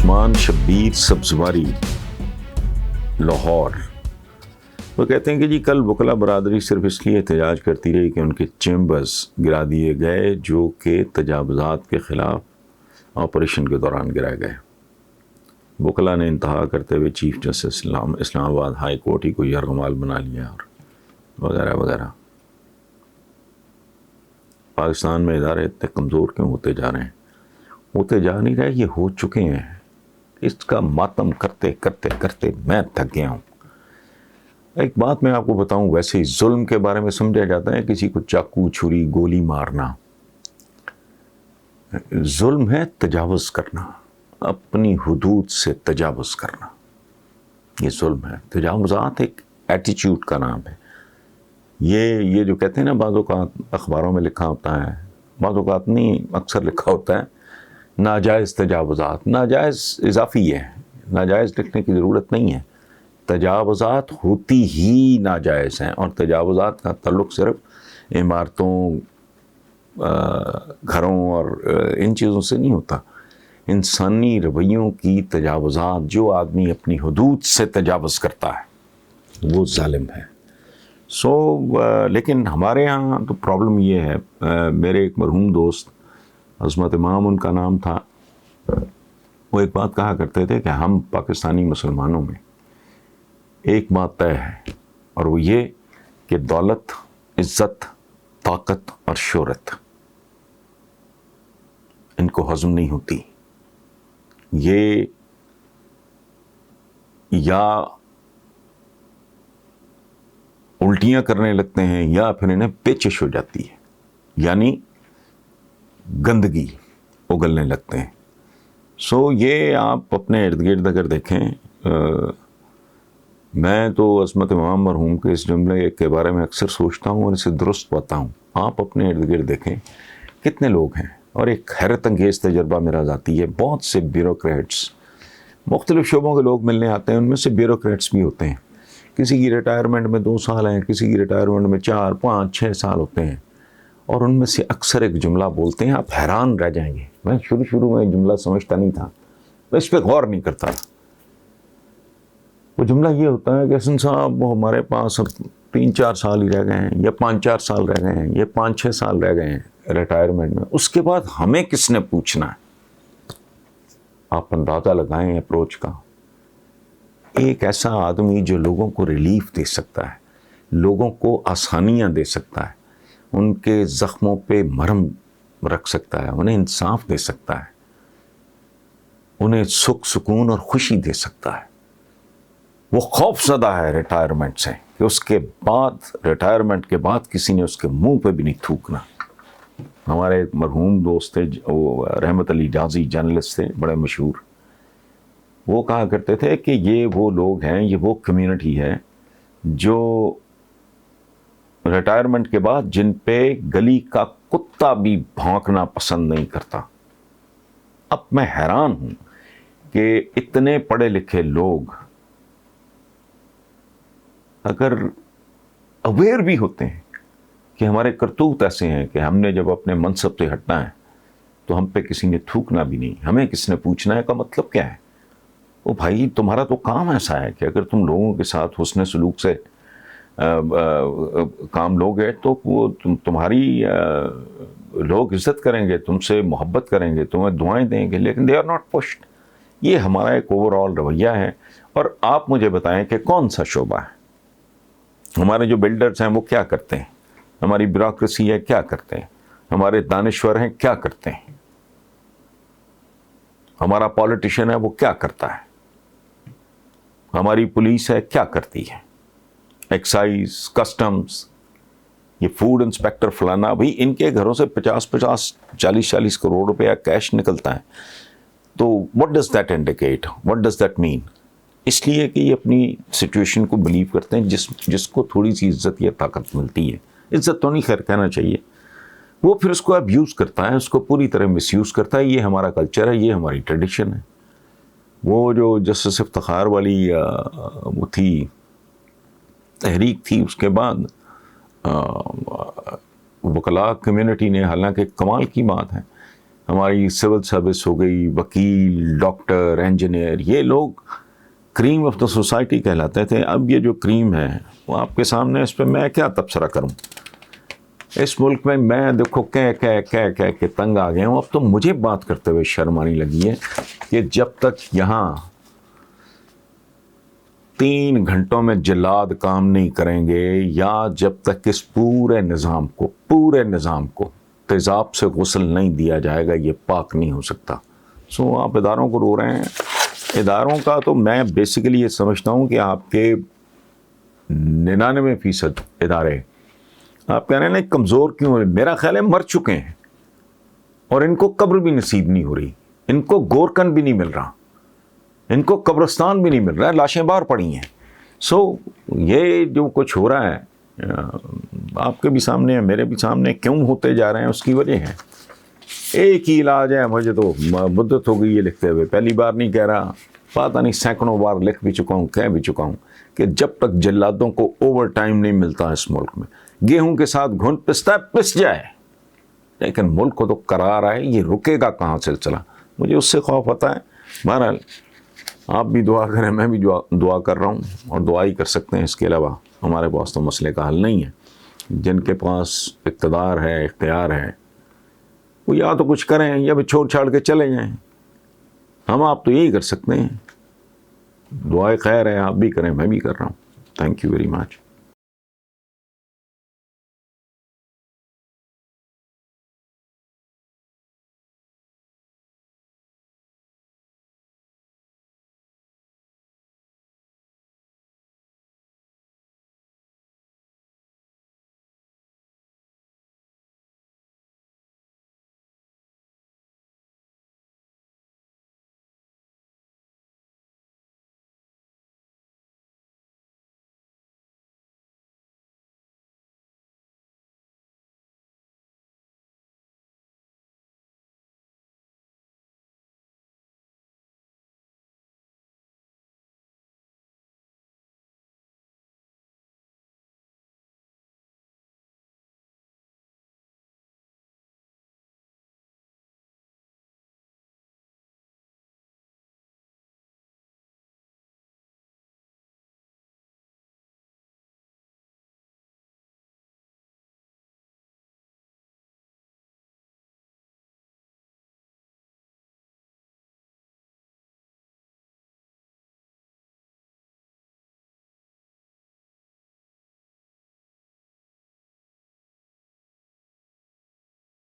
عثمان شبیر سبزواری لاہور، وہ کہتے ہیں کہ جی کل وکلا برادری صرف اس لیے احتجاج کرتی رہی کہ ان کے چیمبرز گرا دیے گئے جو کہ تجاوزات کے خلاف آپریشن کے دوران گرائے گئے۔ وکلا نے انتہا کرتے ہوئے چیف جسٹس اسلام آباد ہائی کورٹ ہی کو یرغمال بنا لیا اور وغیرہ وغیرہ۔ پاکستان میں ادارے اتنے کمزور کیوں ہوتے جا رہے ہیں؟ ہوتے جا نہیں رہے، یہ ہو چکے ہیں۔ اس کا ماتم کرتے کرتے کرتے میں تھک گیا ہوں۔ ایک بات میں آپ کو بتاؤں، ویسے ہی ظلم کے بارے میں سمجھا جاتا ہے کسی کو چاقو چھری گولی مارنا، ظلم ہے تجاوز کرنا، اپنی حدود سے تجاوز کرنا، یہ ظلم ہے۔ تجاوزات ایک ایٹیچیوڈ کا نام ہے۔ یہ جو کہتے ہیں نا، بعض اوقات اخباروں میں لکھا ہوتا ہے، بعض اوقات نہیں، اکثر لکھا ہوتا ہے ناجائز تجاوزات۔ ناجائز اضافی ہے، ناجائز لکھنے کی ضرورت نہیں ہے۔ تجاوزات ہوتی ہی ناجائز ہیں، اور تجاوزات کا تعلق صرف عمارتوں، گھروں اور ان چیزوں سے نہیں ہوتا۔ انسانی رویوں کی تجاوزات، جو آدمی اپنی حدود سے تجاوز کرتا ہے وہ ظالم ہے۔ لیکن ہمارے ہاں تو پرابلم یہ ہے، میرے ایک مرحوم دوست عظمت امام ان کا نام تھا، وہ ایک بات کہا کرتے تھے کہ ہم پاکستانی مسلمانوں میں ایک بات طے ہے، اور وہ یہ کہ دولت، عزت، طاقت اور شہرت ان کو ہضم نہیں ہوتی۔ یہ یا الٹیاں کرنے لگتے ہیں یا پھر انہیں پیچش ہو جاتی ہے، یعنی گندگی اگلنے لگتے ہیں۔ یہ آپ اپنے ارد گرد اگر دیکھیں، میں تو عصمت امام مرحوم کے اس جملے کے بارے میں اکثر سوچتا ہوں اور اسے درست پاتا ہوں۔ آپ اپنے ارد گرد دیکھیں کتنے لوگ ہیں، اور ایک حیرت انگیز تجربہ میرا ذاتی ہے، بہت سے بیوروکریٹس، مختلف شعبوں کے لوگ ملنے آتے ہیں، ان میں سے بیوروکریٹس بھی ہوتے ہیں۔ کسی کی ریٹائرمنٹ میں 2 سال ہیں، کسی کی ریٹائرمنٹ میں 4، 5، 6 سال ہوتے ہیں، اور ان میں سے اکثر ایک جملہ بولتے ہیں، آپ حیران رہ جائیں گے۔ میں شروع میں جملہ سمجھتا نہیں تھا، میں اس پہ غور نہیں کرتا۔ وہ جملہ یہ ہوتا ہے کہ حسن صاحب، وہ ہمارے پاس اب 3-4 سال ہی رہ گئے ہیں، یا 5-4 سال رہ گئے ہیں، یا 5-6 سال رہ گئے ہیں ریٹائرمنٹ میں، اس کے بعد ہمیں کس نے پوچھنا ہے؟ آپ اندازہ لگائیں اپروچ کا۔ ایک ایسا آدمی جو لوگوں کو ریلیف دے سکتا ہے، لوگوں کو آسانیاں دے سکتا ہے، ان کے زخموں پہ مرہم رکھ سکتا ہے، انہیں انصاف دے سکتا ہے، انہیں سکھ سکون اور خوشی دے سکتا ہے، وہ خوف زدہ ہے ریٹائرمنٹ سے کہ اس کے بعد، ریٹائرمنٹ کے بعد کسی نے اس کے منہ پہ بھی نہیں تھوکنا۔ ہمارے ایک مرحوم دوست تھے، وہ رحمت علی جازی جرنلسٹ تھے، بڑے مشہور، وہ کہا کرتے تھے کہ یہ وہ لوگ ہیں، یہ وہ کمیونٹی ہے جو ریٹائرمنٹ کے بعد جن پہ گلی کا کتا بھی بھونکنا پسند نہیں کرتا۔ اب میں حیران ہوں کہ اتنے پڑھے لکھے لوگ اگر اویئر بھی ہوتے ہیں کہ ہمارے کرتوت ایسے ہیں کہ ہم نے جب اپنے منصب سے ہٹنا ہے تو ہم پہ کسی نے تھوکنا بھی نہیں، ہمیں کس نے پوچھنا ہے، کا مطلب کیا ہے؟ وہ بھائی، تمہارا تو کام ایسا ہے کہ اگر تم لوگوں کے ساتھ حسن سلوک سے کام لوگے تو وہ تمہاری لوگ عزت کریں گے، تم سے محبت کریں گے، تمہیں دعائیں دیں گے، لیکن دے آر ناٹ پشڈ۔ یہ ہمارا ایک اوور آل رویہ ہے۔ اور آپ مجھے بتائیں کہ کون سا شعبہ ہے؟ ہمارے جو بلڈرز ہیں وہ کیا کرتے ہیں؟ ہماری بیوروکریسی ہے کیا کرتے ہیں؟ ہمارے دانشور ہیں کیا کرتے ہیں؟ ہمارا پولیٹیشین ہے وہ کیا کرتا ہے؟ ہماری پولیس ہے کیا کرتی ہے؟ ایکسائز، کسٹمز، یہ فوڈ انسپیکٹر فلانا، بھائی ان کے گھروں سے 50-50، 40-40 کروڑ روپیہ کیش نکلتا ہے۔ تو what does that indicate? What does that mean? اس لیے کہ یہ اپنی سچویشن کو بلیو کرتے ہیں، جس کو تھوڑی سی عزت یا طاقت ملتی ہے، عزت تو نہیں خیر کہنا چاہیے، وہ پھر اس کو ابیوز کرتا ہے، اس کو پوری طرح مس یوز کرتا ہے۔ یہ ہمارا کلچر ہے، یہ ہماری ٹریڈیشن ہے۔ وہ جو جسٹس افتخار والی وہ تھی، تحریک تھی، اس کے بعد وکلاء کمیونٹی نے، حالانکہ کمال کی بات ہے، ہماری سول سروس ہو گئی، وکیل، ڈاکٹر، انجینئر، یہ لوگ کریم آف دا سوسائٹی کہلاتے تھے. اب یہ جو کریم ہے وہ آپ کے سامنے، اس پہ میں کیا تبصرہ کروں. اس ملک میں دیکھو کہہ کے تنگ آ گیا ہوں. اب تو مجھے بات کرتے ہوئے شرم آنے لگی ہے کہ جب تک یہاں 3 گھنٹوں میں جلاد کام نہیں کریں گے، یا جب تک اس پورے نظام کو تیزاب سے غسل نہیں دیا جائے گا، یہ پاک نہیں ہو سکتا. سو آپ اداروں کو رو رہے ہیں. اداروں کا تو میں بیسیکلی یہ سمجھتا ہوں کہ آپ کے 99% ادارے، آپ کہہ رہے ہیں نا کمزور کیوں ہیں، میرا خیال ہے مر چکے ہیں، اور ان کو قبر بھی نصیب نہیں ہو رہی، ان کو گورکن بھی نہیں مل رہا، ان کو قبرستان بھی نہیں مل رہا، لاشیں باہر پڑی ہیں. سو یہ جو کچھ ہو رہا ہے آپ کے بھی سامنے ہے، میرے بھی سامنے، کیوں ہوتے جا رہے ہیں اس کی وجہ ہے. ایک ہی علاج ہے، مجھے تو مدت ہو گئی یہ لکھتے ہوئے، پہلی بار نہیں کہہ رہا، پتہ نہیں سینکڑوں بار لکھ بھی چکا ہوں، کہہ بھی چکا ہوں کہ جب تک جلادوں کو اوور ٹائم نہیں ملتا اس ملک میں، گیہوں کے ساتھ گھنٹ پستا ہے پس جائے، لیکن ملک کو تو قرار ہے، یہ رکے گا کہاں سلسلہ. مجھے اس سے خوف ہوتا ہے. بہرحال آپ بھی دعا کریں، میں بھی دعا کر رہا ہوں، اور دعا ہی کر سکتے ہیں. اس کے علاوہ ہمارے پاس تو مسئلے کا حل نہیں ہے. جن کے پاس اقتدار ہے، اختیار ہے، وہ یا تو کچھ کریں یا بھی چھوڑ چھاڑ کے چلے جائیں. ہم آپ تو یہی کر سکتے ہیں. دعائے خیر ہے، آپ بھی کریں، میں بھی کر رہا ہوں. Thank you very much.